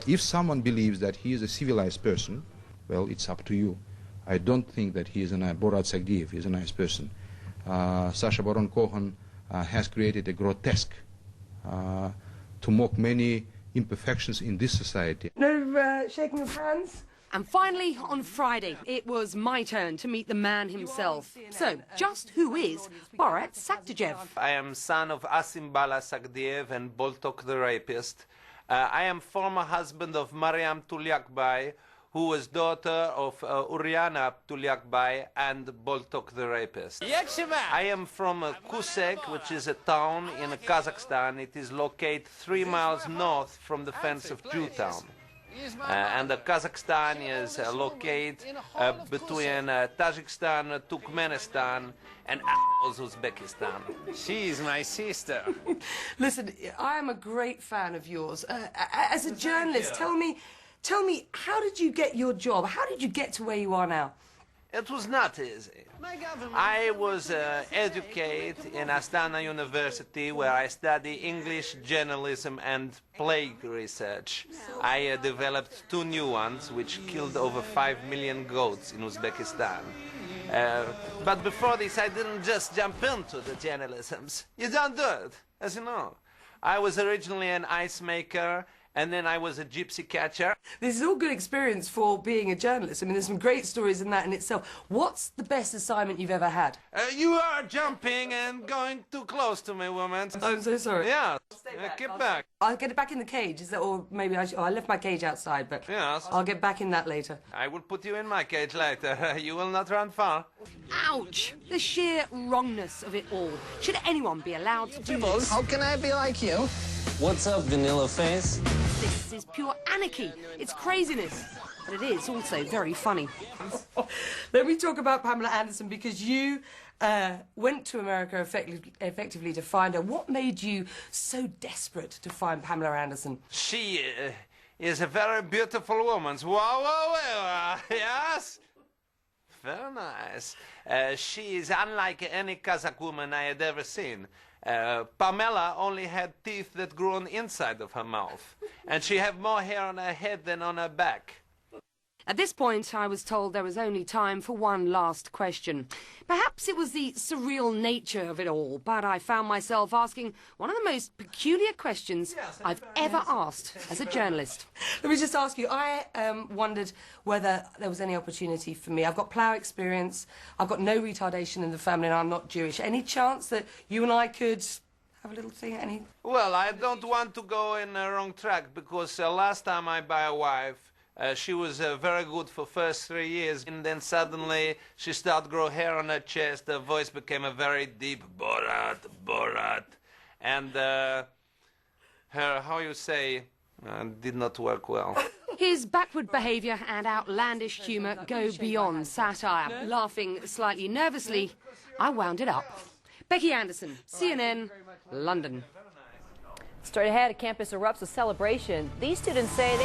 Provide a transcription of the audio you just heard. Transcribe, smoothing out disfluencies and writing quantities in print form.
If someone believes that he is a civilized person, well, it's up to you. I don't think that he is a Borat Sagdiyev. He is a nice person. Sacha Baron Cohen has created a grotesque to mock many imperfections in this society. No shaking of hands? And finally, on Friday, it was my turn to meet the man himself. So, just who is Borat Sagdiyev? I am son of Asim Bala Sagdiyev and Boltok the rapist. I am former husband of Mariam Tulyakbai, who was daughter of Uriana Tulyakbai and Boltok the rapist. I am from Kusek, which is a town in Kazakhstan. It is located 3 miles north from the fence of Jewtown. And Kazakhstan is located between Tajikistan, Turkmenistan, and Uzbekistan. She's my sister. Listen, I am a great fan of yours. As a journalist, tell me, how did you get your job? How did you get to where you are now? It was not easy. I was educated in Astana University, where I study English, journalism, and plague research. I developed 2 new ones, which killed over 5 million goats in Uzbekistan. But before this, I didn't just jump into the journalisms. You don't do it, as you know. I was originally an ice maker, and then I was a gypsy catcher. This is all good experience for being a journalist. I mean, there's some great stories in that in itself. What's the best assignment you've ever had? You are jumping and going too close to me, woman. I'm so sorry. Yeah, get back. I'll get it back in the cage, is that, or maybe I left my cage outside, but yes. I'll get back in that later. I will put you in my cage later. You will not run far. Ouch! The sheer wrongness of it all. Should anyone be allowed to do this? How can I be like you? What's up, vanilla face? This is pure anarchy. It's craziness. But it is also very funny. Let me talk about Pamela Anderson, because you went to America effectively to find her. What made you so desperate to find Pamela Anderson? She is a very beautiful woman. Wow, yes? Very nice. She is unlike any Kazakh woman I had ever seen. Pamela only had teeth that grew on the inside of her mouth, and she had more hair on her head than on her back. At this point, I was told there was only time for one last question. Perhaps it was the surreal nature of it all, but I found myself asking one of the most peculiar questions I've ever asked as a journalist. Let me just ask you, I wondered whether there was any opportunity for me. I've got plough experience, I've got no retardation in the family, and I'm not Jewish. Any chance that you and I could have a little thing? Well, I don't want to go in the wrong track, because last time I buy a wife, she was very good for first 3 years, and then suddenly she started to grow hair on her chest. Her voice became a very deep Borat, Borat, and her, how you say, did not work well. His backward behaviour and outlandish humour go beyond satire. Laughing slightly nervously, I wound it up. Becky Anderson, CNN, London. Straight ahead, a campus erupts with celebration. These students say they